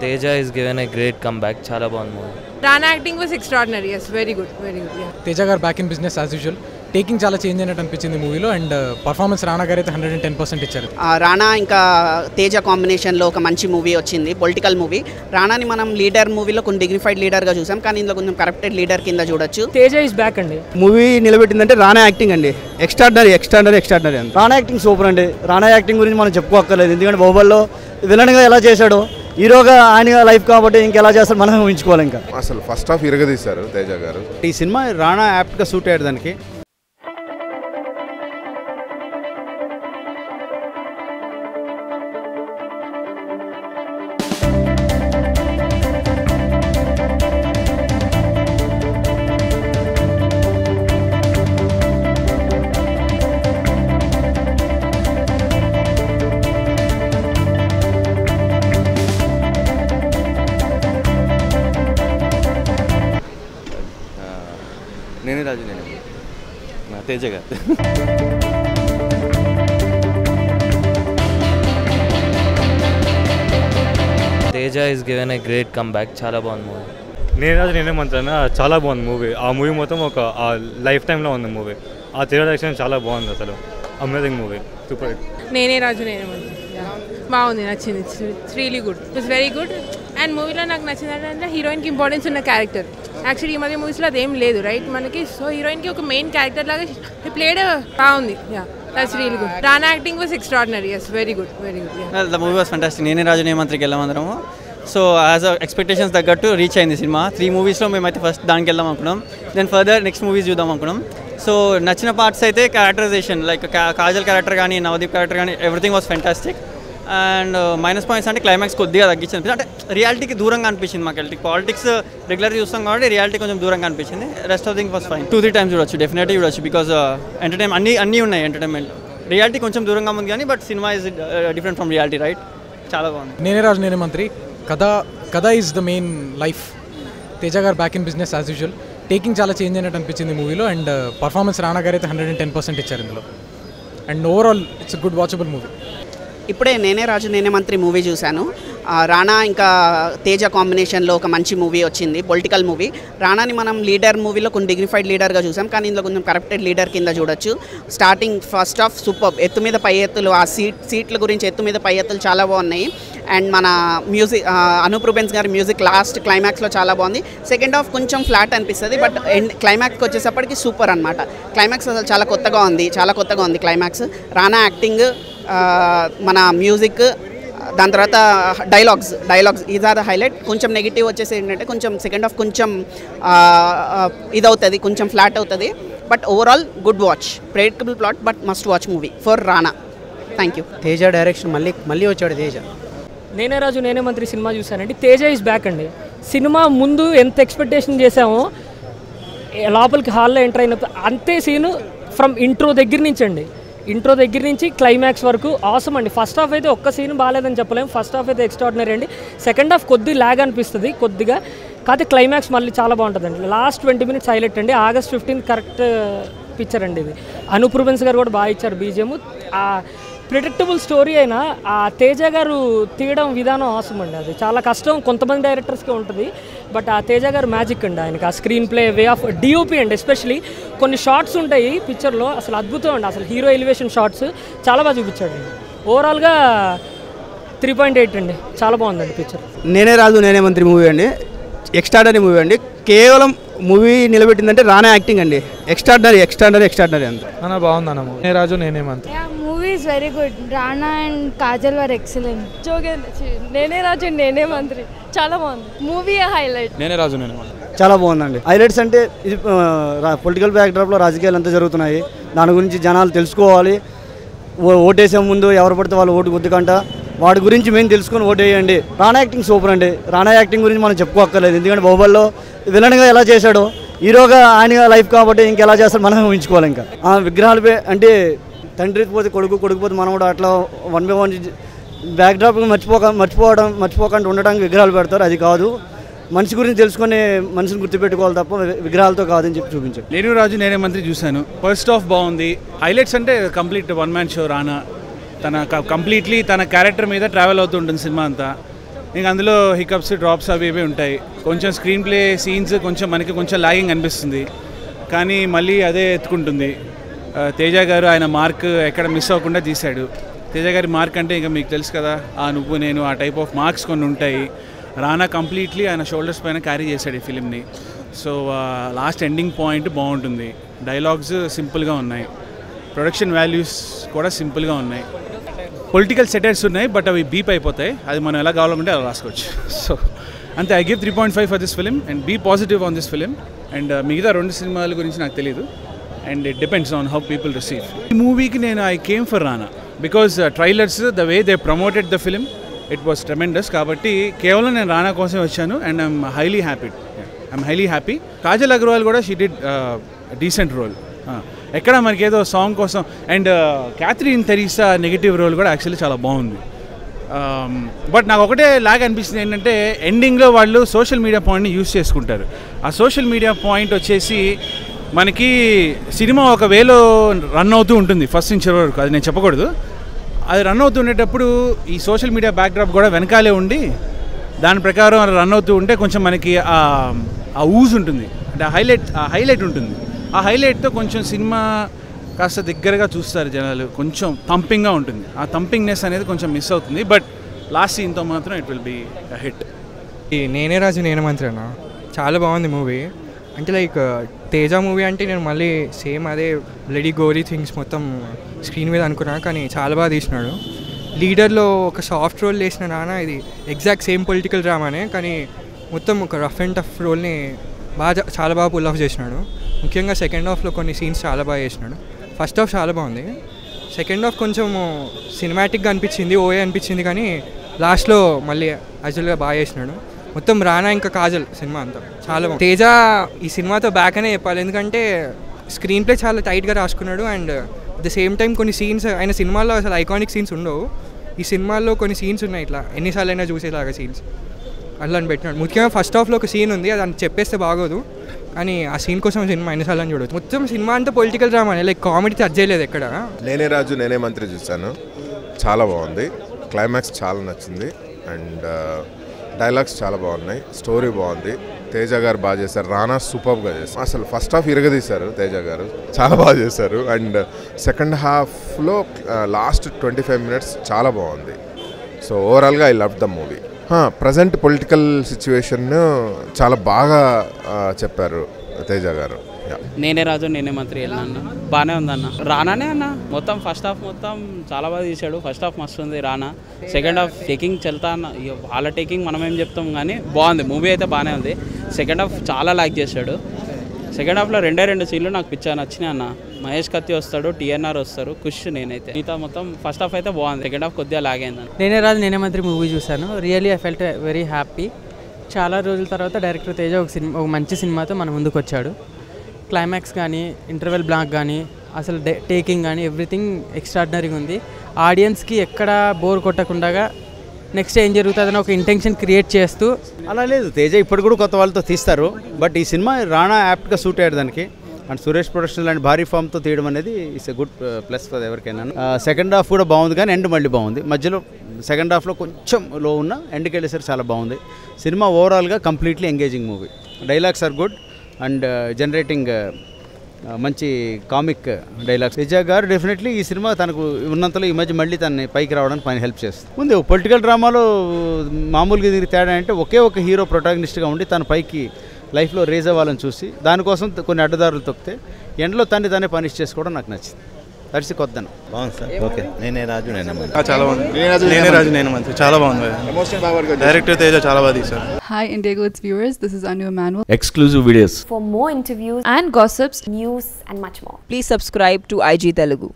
Teja is given a great comeback. Chala బాగుంది movie. Rana acting was extraordinary. Yes, very good, yeah. Teja గారు back in business as usual. Taking చాలా change అయినట్టు అనిపించింది మూవీలో and performance రానా గారు అయితే 110% ఇచ్చారు. రానా ఇంకా తేజ కాంబినేషన్లో ఒక మంచి మూవీ వచ్చింది, పొలిటికల్ మూవీ. రానాని మనం లీడర్ మూవీలో కొన్ని డిగ్నిఫైడ్ లీడర్గా చూసాం, కానీ ఇందులో కొంచెం కరప్టెడ్ లీడర్ కింద చూడొచ్చు. తేజ ఇస్ బ్యాక్ అండి. మూవీ నిలబెట్టిందంటే రానా యాక్టింగ్ అండి, ఎక్స్ట్రాడినరీ అండి. రానా యాక్టింగ్ సూపర్ అండి. రానా యాక్టింగ్ గురించి మనం చెప్పుకోక్కర్లేదు, ఎందుకంటే బాహుబలిలో విలన్గా ఎలా చేశాడో హీరోగా ఆయన లైఫ్ కాబట్టి ఇంకెలా చేస్తాడు మనం ఊహించుకోవాలి. ఇంకా అసలు ఫస్ట్ హాఫ్ ఇరగదీశారు తేజ గారు. ఈ సినిమా రానా యాప్ట్గా సూట్ అయ్యాడు దానికి. నేనే రాజు నా తేజ గారు. Teja is given a great comeback. చాలా బాగుంది మూవీ. నేనే రాజు నేనే మంత్రి చాలా బాగుంది మూవీ. ఆ మూవీ మొత్తం ఒక లైఫ్ టైంలో ఉంది మూవీ. ఆ తేజ డైరెక్షన్ చాలా బాగుంది, అసలు అమేజింగ్ మూవీ, సూపర్ హిట్. నేనే రాజు నేనే మంత్రి బాగుంది, నచ్చింది. It's really good, it's very good. And మూవీలో నాకు నచ్చింది అంటే హీరోయిన్కి ఇంపార్టెన్స్ ఉన్న క్యారెక్టర్. యాక్చువల్లీ ఈ మధ్య మూవీస్లో అదేం లేదు రైట్ మనకి. సో హీరోయిన్కి ఒక మెయిన్ క్యారెక్టర్ లాగా ప్లేడ్ బాగుంది. That's really good. Rana acting was extraordinary. Yes, very good, yeah. Well, the movie was fantastic. నేనే రాజు నేనే మంత్రికి వెళ్ళాం అందరము. సో యాజ్ ఎక్స్పెక్టేషన్స్ తగ్గట్టు రీచ్ అయింది సినిమా. 3 మూవీస్లో మేమైతే ఫస్ట్ దానికి వెళ్దాం అనుకున్నాం, దెన్ ఫర్దర్ నెక్స్ట్ మూవీస్ చూద్దాం అనుకున్నాం. సో నచ్చిన పార్ట్స్ అయితే క్యారెక్టరైజేషన్, లైక్ కాజల్ క్యారెక్టర్ కానీ నవదీప్ క్యారెక్టర్ కానీ everything was fantastic. And minus points అంటే క్లైమాక్స్ కొద్దిగా తగ్గించింది, అంటే రియాలిటీకి దూరంగా అనిపించింది మాకు. పాలిటిక్స్ రెగ్యులర్గా చూస్తాం కాబట్టి రియాలిటీ కొంచెం దూరంగా అనిపించింది. Rest of thing was fine. 2-3 times చూడొచ్చు, డెఫినెట్లీ చూడొచ్చు, బికాజ్ ఎంటర్టైన్మెంట్ అన్నీ ఉన్నాయి. ఎంటర్టైన్మెంట్ రియాలిటీ కొంచెం దూరంగా ఉంది కానీ but cinema is different from reality, right? చాలా బాగుంది. నేనే రాజు నేనే మంత్రి. కథ is the main life. Teja గారు back in business as usual. Taking చాలా చేంజ్ అయినట్టు అనిపించింది మూవీలో అండ్ పర్ఫార్మెన్స్ రానా గారు అయితే 110% ఇచ్చారు ఇందులో. And overall it's good watchable movie. ఇప్పుడే నేనే రాజు నేనే మంత్రి మూవీ చూశాను. రానా ఇంకా తేజ కాంబినేషన్లో ఒక మంచి మూవీ వచ్చింది, పొలిటికల్ మూవీ. రానాని మనం లీడర్ మూవీలో కొన్ని డిగ్నిఫైడ్ లీడర్గా చూసాం, కానీ ఇందులో కొంచెం కరప్టెడ్ లీడర్ కింద చూడొచ్చు. స్టార్టింగ్ ఫస్ట్ హాఫ్ సూపర్, ఎత్తు మీద పై ఎత్తులు, ఆ సీట్ల గురించి ఎత్తు మీద పై ఎత్తులు చాలా బాగున్నాయి. అండ్ మన మ్యూజిక్, అనూప్ రూబెన్స్ గారి మ్యూజిక్ లాస్ట్ క్లైమాక్స్లో చాలా బాగుంది. సెకండ్ హాఫ్ కొంచెం ఫ్లాట్ అనిపిస్తుంది, బట్ క్లైమాక్స్కి వచ్చేసప్పటికి సూపర్ అనమాట. క్లైమాక్స్ అసలు చాలా కొత్తగా ఉంది క్లైమాక్స్. రానా యాక్టింగ్, మన మ్యూజిక్, దాని తర్వాత dialogues is or the highlight. కొంచెం నెగిటివ్ వచ్చేసి ఏంటంటే కొంచెం సెకండ్ హాఫ్ కొంచెం ఇదవుతుంది, కొంచెం ఫ్లాట్ అవుతుంది. But overall good watch, predictable plot, but must watch movie for Rana. Thank you. Teja direction మళ్ళీ వచ్చాడు తేజ. నేనే రాజు నేనే మంత్రి సినిమా చూశానండి. తేజ ఇస్ బ్యాక్ అండి. సినిమా ముందు ఎంత ఎక్స్పెక్టేషన్ చేసామో లోపలికి హాల్లో ఎంటర్ అయినప్పుడు అంతే సీను ఫ్రమ్ ఇంట్రో దగ్గర నుంచి క్లైమాక్స్ వరకు ఆసమ్ అండి. ఫస్ట్ హాఫ్ అయితే ఒక్క సీన్ బాగాలేదని చెప్పలేము, ఫస్ట్ హాఫ్ అయితే ఎక్స్ట్రాడినరీ అండి. సెకండ్ హాఫ్ కొద్ది ల్యాగ్ అనిపిస్తుంది కొద్దిగా, కాకపోతే క్లైమాక్స్ మళ్ళీ చాలా బాగుంటుందండి. లాస్ట్ 20 minutes హైలైట్ అండి. August 15 కరెక్ట్ పిక్చర్ అండి ఇది. అనూప్ రూబెన్స్ గారు కూడా బాగా ఇచ్చారు బీజిఎం. ప్రిడిక్టబుల్ స్టోరీ అయినా ఆ తేజ గారు తీయడం విధానం ఆసమ్ అండి. అది చాలా కష్టం కొంతమంది డైరెక్టర్స్కి ఉంటుంది, బట్ ఆ తేజ గారు మ్యాజిక్ అండి. ఆయనకి ఆ screen play, way of DOP అండి, ఎస్పెషలీ కొన్ని షార్ట్స్ ఉంటాయి పిక్చర్లో అసలు అద్భుతం అండి. అసలు హీరో ఎలివేషన్ షార్ట్స్ చాలా బాగా చూపించాడు అండి. ఓవరాల్గా 3.8 అండి, చాలా బాగుందండి పిక్చర్. నేనే రాజు నేనే మంత్రి మూవీ అండి, ఎక్స్ట్రాడనరీ మూవీ అండి. కేవలం మూవీ నిలబెట్టిందంటే రానా యాక్టింగ్ అండి, ఎక్స్ట్రాడనరీ అంత. బాగుంది అన్న మూవీ. నేనే రాజు నేనే మంత్రి. Movie is very good. Rana and Kajal were excellent. నేనే రాజు నేనే మంత్రి చాలా బాగుంది మూవీ. హైలైట్ నేనే రాజు నేనే మంత్రి చాలా బాగుందండి. హైలైట్స్ అంటే ఇది పొలిటికల్ బ్యాక్డ్రాప్లో రాజకీయాలు అంతా జరుగుతున్నాయి, దాని గురించి జనాలు తెలుసుకోవాలి. ఓటేసే ముందు ఎవరు పడితే వాళ్ళు ఓటు కొద్దికంట వాడి గురించి మేము తెలుసుకొని ఓటు వేయండి. రానా యాక్టింగ్ సూపర్ అండి. రానా యాక్టింగ్ గురించి మనం చెప్పుకోక్కర్లేదు, ఎందుకంటే బాహుబలిలో విలన్గా ఎలా చేశాడో హీరోగా ఆయన లైఫ్ కాబట్టి ఇంకెలా చేస్తాడు మనం ఊహించుకోవాలి. ఇంకా విగ్రహాలు అంటే తండ్రి పోతే కొడుకు పోతే మనం కూడా అట్లా 1 by 1 బ్యాక్డ్రాప్ మర్చిపోకుండా ఉండడానికి విగ్రహాలు పెడతారు. అది కాదు, మనిషి గురించి తెలుసుకొని మనిషిని గుర్తుపెట్టుకోవాలి తప్ప విగ్రహాలతో కాదని చెప్పి చూపించారు. నేను రాజు నేనే మంత్రి చూశాను. ఫస్ట్ హాఫ్ బాగుంది. హైలైట్స్ అంటే కంప్లీట్ 1 man షో. రానా తన కంప్లీట్లీ తన క్యారెక్టర్ మీద ట్రావెల్ అవుతుంటుంది సినిమా అంతా. ఇంకా అందులో హికప్స్ డ్రాప్స్ అవి ఇవి ఉంటాయి. కొంచెం స్క్రీన్ ప్లే సీన్స్ మనకి కొంచెం లాగింగ్ అనిపిస్తుంది, కానీ మళ్ళీ అదే ఎత్తుకుంటుంది. తేజ గారు ఆయన మార్క్ ఎక్కడ మిస్ అవ్వకుండా తీశాడు. తేజ గారి మార్క్ అంటే ఇంకా మీకు తెలుసు కదా, ఆ నువ్వు నేను ఆ టైప్ ఆఫ్ మార్క్స్ కొన్ని ఉంటాయి. రానా కంప్లీట్లీ ఆయన షోల్డర్స్ పైన క్యారీ చేశాడు ఈ ఫిలింని. సో లాస్ట్ ఎండింగ్ పాయింట్ బాగుంటుంది. డైలాగ్స్ సింపుల్గా ఉన్నాయి, ప్రొడక్షన్ వాల్యూస్ కూడా సింపుల్గా ఉన్నాయి. పొలిటికల్ సెటైర్స్ ఉన్నాయి, బట్ అవి బీప్ అయిపోతాయి. అది మనం ఎలా కావాలంటే అలా రాసుకోవచ్చు. సో అంతే. I give 3.5 for this film and be positive on this film. And మిగతా 2 సినిమాల గురించి నాకు తెలియదు, and it depends on how people receive. ఈ మూవీకి I came for Rana because trailers the way they promoted the film it was tremendous. కాబట్టి కేవలం నేను రానా కోసం వచ్చాను and I'm highly happy. Kajal Agarwal కూడా షీ డిడ్ డీసెంట్ రోల్. ఎక్కడ మనకి ఏదో సాంగ్ కోసం. And Catherine Tresa negative role కూడా యాక్చువల్లీ చాలా బాగుంది. బట్ నాకు ఒకటే లాగ్ అనిపిస్తుంది ఏంటంటే ఎండింగ్లో వాళ్ళు సోషల్ మీడియా పాయింట్ని యూజ్ చేసుకుంటారు. ఆ సోషల్ మీడియా పాయింట్ వచ్చేసి మనకి సినిమా ఒక వేలో రన్ అవుతూ ఉంటుంది ఫస్ట్ నుంచి వరకు, అది నేను చెప్పకూడదు. అది రన్ అవుతుండేటప్పుడు ఈ సోషల్ మీడియా బ్యాక్డ్రాప్ కూడా వెనకాలే ఉండి దాని ప్రకారం రన్ అవుతూ ఉంటే కొంచెం మనకి ఆ ఊజ్ ఉంటుంది, అంటే హైలైట్ ఉంటుంది. ఆ హైలైట్తో కొంచెం సినిమా కాస్త దగ్గరగా చూస్తారు జనాలు, కొంచెం థంపింగ్గా ఉంటుంది. ఆ థంపింగ్నెస్ అనేది కొంచెం మిస్ అవుతుంది. బట్ లాస్ట్ సీన్తో మాత్రం ఇట్ విల్ బీ హిట్. ఈ నేనే రాజు నేనే మంత్రి అన్న చాలా బాగుంది మూవీ. అంటే లైక్ తేజ మూవీ అంటే నేను మళ్ళీ సేమ్ అదే బ్లడీ గోరీ థింగ్స్ మొత్తం స్క్రీన్ మీద అనుకున్నా, కానీ చాలా బాగా తీసినాడు. లీడర్లో ఒక సాఫ్ట్ రోల్ వేసిన నాన్న ఇది ఎగ్జాక్ట్ సేమ్ పొలిటికల్ డ్రామానే, కానీ మొత్తం ఒక రఫ్ అండ్ టఫ్ రోల్ని చాలా బాగా పుల్ ఆఫ్ చేసినాడు. ముఖ్యంగా సెకండ్ హాఫ్లో కొన్ని సీన్స్ చాలా బాగా చేసినాడు. ఫస్ట్ హాఫ్ చాలా బాగుంది, సెకండ్ హాఫ్ కొంచెం సినిమాటిక్గా అనిపించింది, ఓఏ అనిపించింది, కానీ లాస్ట్లో మళ్ళీ యాక్చువల్గా బాగా చేసినాడు. మొత్తం రానా ఇంకా కాజల్ సినిమా అంతా చాలా బాగుంది. తేజ ఈ సినిమాతో బ్యాక్ అనే చెప్పాలి, ఎందుకంటే స్క్రీన్ ప్లే చాలా టైట్గా రాసుకున్నాడు. And at the same time కొన్ని సీన్స్ ఆయన సినిమాల్లో అసలు ఐకానిక్ సీన్స్ ఉండవు, ఈ సినిమాల్లో కొన్ని సీన్స్ ఉన్నాయి ఇట్లా ఎన్నిసార్లు అయినా చూసేలాగా సీన్స్ అట్లా అని పెట్టినాడు. ముఖ్యంగా ఫస్ట్ హాఫ్లో ఒక సీన్ ఉంది, అది చెప్పేస్తే బాగోదు, కానీ ఆ సీన్ కోసం సినిమా ఎన్నిసార్లు అని చూడవచ్చు. మొత్తం సినిమా అంతా political drama, like comedy touch చేయలేదు ఎక్కడ. నేనే రాజు నేనే మంత్రి చూశాను, చాలా బాగుంది. క్లైమాక్స్ చాలా నచ్చింది అండ్ డైలాగ్స్ చాలా బాగున్నాయి, స్టోరీ బాగుంది. తేజ గారు బాగా చేశారు, రానా సూపర్గా చేశారు. అసలు ఫస్ట్ హాఫ్ ఇరగదీశారు తేజ గారు, చాలా బాగా చేశారు. అండ్ సెకండ్ హాఫ్లో లాస్ట్ 25 minutes చాలా బాగుంది. సో ఓవరాల్గా I love the movie. Present political situation చాలా బాగా చెప్పారు తేజ గారు. నేనే రాజు నేనే మంత్రి వెళ్ళినా బాగానే ఉందన్న. రానానే అన్న మొత్తం ఫస్ట్ హాఫ్ మొత్తం చాలా బాగా తీశాడు. ఫస్ట్ హాఫ్ మస్తు ఉంది రానా. సెకండ్ హాఫ్ టేకింగ్ చెల్తా అన్న, వాళ్ళ టేకింగ్ మనం ఏం చెప్తాం, కానీ బాగుంది మూవీ అయితే బాగానే ఉంది. సెకండ్ హాఫ్ చాలా లాక్ చేశాడు. సెకండ్ హాఫ్లో 2 సీన్లు నాకు పిచ్చా నచ్చినాయి అన్న. మహేష్ కత్తి వస్తాడు, టీఎన్ఆర్ వస్తారు, ఖుష్ నేనైతే. మిగతా మొత్తం ఫస్ట్ హాఫ్ అయితే బాగుంది, సెకండ్ హాఫ్ కొద్దిగా లాగైందని. నేనే రాజు నేనే మంత్రి మూవీ చూశాను. Really I felt very happy. చాలా రోజుల తర్వాత డైరెక్టర్ తేజ ఒక మంచి సినిమాతో మన ముందుకు వచ్చాడు. క్లైమాక్స్ కానీ ఇంటర్వెల్ బ్లాక్ కానీ అసలు టేకింగ్ కానీ ఎవ్రీథింగ్ ఎక్స్ట్రాడినరీగా ఉంది. ఆడియన్స్కి ఎక్కడ బోర్ కొట్టకుండా నెక్స్ట్ ఏం జరుగుతుందని ఒక ఇంటెన్షన్ క్రియేట్ చేస్తూ. అలా లేదు, తేజ ఇప్పుడు కూడా కొత్త వాళ్ళతో తీస్తారు, బట్ ఈ సినిమా రానా యాప్ట్గా సూట్ అయ్యాడు దానికి. అండ్ సురేష్ ప్రొడక్షన్ లాంటి భారీ ఫామ్తో తీయడం అనేది it's a good plus for ఎవరికైనా. సెకండ్ హాఫ్ కూడా బాగుంది, కానీ ఎండ్ మళ్ళీ బాగుంది. మధ్యలో సెకండ్ హాఫ్లో కొంచెం లో ఉన్న ఎండ్కి వెళ్ళేసరికి చాలా బాగుంది. సినిమా ఓవరాల్గా completely engaging movie. Dialogues are good and generating మంచి కామిక్ డైలాగ్స్. తేజ గారు డెఫినెట్లీ ఈ సినిమా తనకు ఉన్నంతలో ఈ మధ్య మళ్ళీ తనని పైకి రావడానికి పని హెల్ప్ చేస్తుంది. ముందు పొలిటికల్ డ్రామాలో మామూలుగా దీనికి తేడా అంటే ఒకే ఒక హీరో ప్రొటాగనిస్ట్గా ఉండి తన పైకి లైఫ్లో రేజ్ అవ్వాలని చూసి దానికోసం కొన్ని అడ్డదారులు తొక్కితే ఎండ్లో తనే పనిష్ చేసుకోవడం నాకు నచ్చింది. దర్శి కొద్దన బాగుంది సార్. ఓకే నేనే రాజు నేనే మంత్రి చాలా బాగుంది. నేనే రాజు నేనే మంత్రి చాలా బాగుంది. డైరెక్టర్ తేజ చాలా బాగా తీశారు. Hi Indiago's viewers, this is Anu Emanuel. Exclusive videos. For more interviews and gossips, news and much more, please subscribe to IG Telugu.